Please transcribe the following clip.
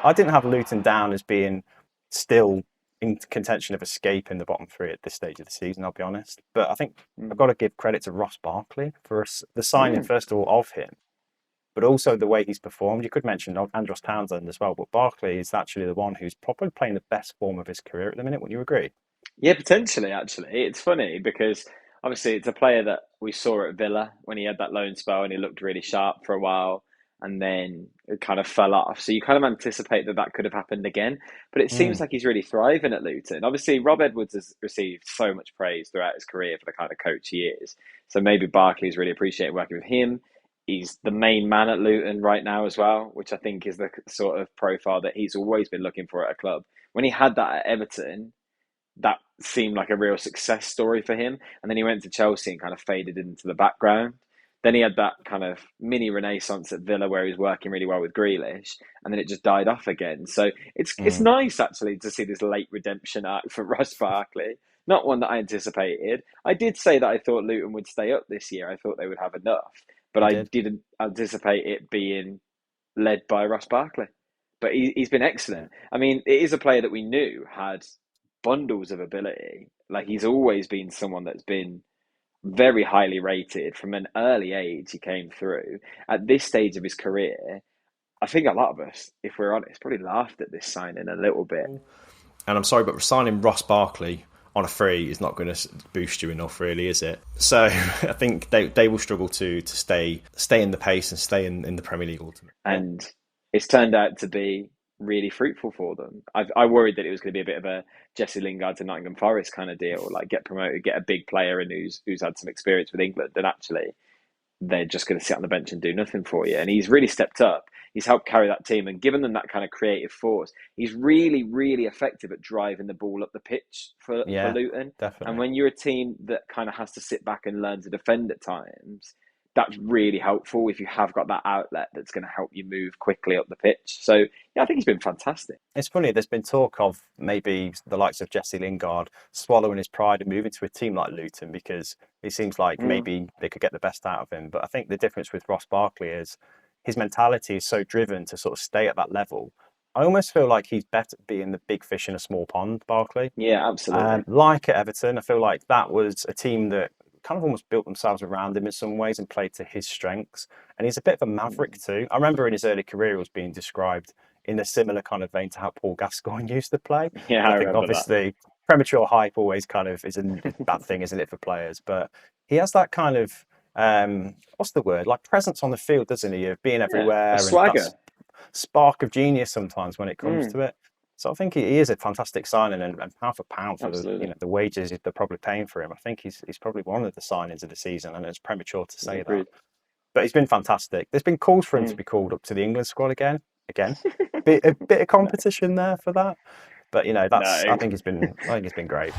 I didn't have Luton down as being still in contention of escaping the bottom three at this stage of the season, I'll be honest. But I think I've got to give credit to Ross Barkley for the signing, first of all, of him, but also the way he's performed. You could mention Andros Townsend as well, but Barkley is actually the one who's probably playing the best form of his career at the minute. Would you agree? Yeah, potentially, actually. It's funny because obviously it's a player that we saw at Villa when he had that loan spell and he looked really sharp for a while and then it kind of fell off. So you kind of anticipate that that could have happened again. But it seems Mm, like he's really thriving at Luton. Obviously, Rob Edwards has received so much praise throughout his career for the kind of coach he is. So maybe Barkley's really appreciated working with him. He's the main man at Luton right now as well, which I think is the sort of profile that he's always been looking for at a club. When he had that at Everton, that seemed like a real success story for him. And then he went to Chelsea and kind of faded into the background. Then he had that kind of mini renaissance at Villa where he was working really well with Grealish, and then it just died off again. So it's mm, nice actually to see this late redemption arc for Ross Barkley. Not one that I anticipated. I did say that I thought Luton would stay up this year. I thought they would have enough, but you I did. didn't anticipate it being led by Ross Barkley. But he's been Yeah. excellent. I mean, it is a player that we knew had bundles of ability. Like he's always been someone that's been very highly rated from an early age. He came through at this stage of his career. I think a lot of us, if we're honest, probably laughed at this signing a little bit. And I'm sorry, but signing Ross Barkley on a free is not going to boost you enough, really, is it? So I think they will struggle to stay in the pace and stay in the Premier League ultimately. Yeah. And it's turned out to be really fruitful for them. I worried that it was going to be a bit of a Jesse Lingard to Nottingham Forest kind of deal, like get promoted, get a big player and who's had some experience with England, and actually they're just going to sit on the bench and do nothing for you. And he's really stepped up. He's helped carry that team and given them that kind of creative force. He's really, really effective at driving the ball up the pitch for Yeah, Luton. And definitely. when you're a team that kind of has to sit back and learn to defend at times, that's really helpful if you have got that outlet that's going to help you move quickly up the pitch. So, yeah, I think he's been fantastic. It's funny, there's been talk of maybe the likes of Jesse Lingard swallowing his pride and moving to a team like Luton because it seems like Mm. maybe they could get the best out of him. But I think the difference with Ross Barkley is his mentality is so driven to sort of stay at that level. I almost feel like he's better being the big fish in a small pond, Barkley. Yeah, absolutely. Like at Everton, I feel like that was a team that kind of almost built themselves around him in some ways and played to his strengths. And he's a bit of a maverick too. I remember in his early career, he was being described in a similar kind of vein to how Paul Gascoigne used to play. Yeah, And I I think remember that. obviously premature hype always kind of is a bad thing, isn't it, for players? But he has that kind of what's the word? Like presence on the field, doesn't he? Of being Yeah, a everywhere and that swagger. spark of genius sometimes when it comes Mm, to it. So I think he is a fantastic signing, and pound for pound for the absolutely. the wages they're probably paying for him. I think he's probably one of the signings of the season, and it's premature to Yeah, say that. agreed. But he's been fantastic. There's been calls for him to Mm. be called up to the England squad again. A bit of No, competition there for that, but no, I think it's been great.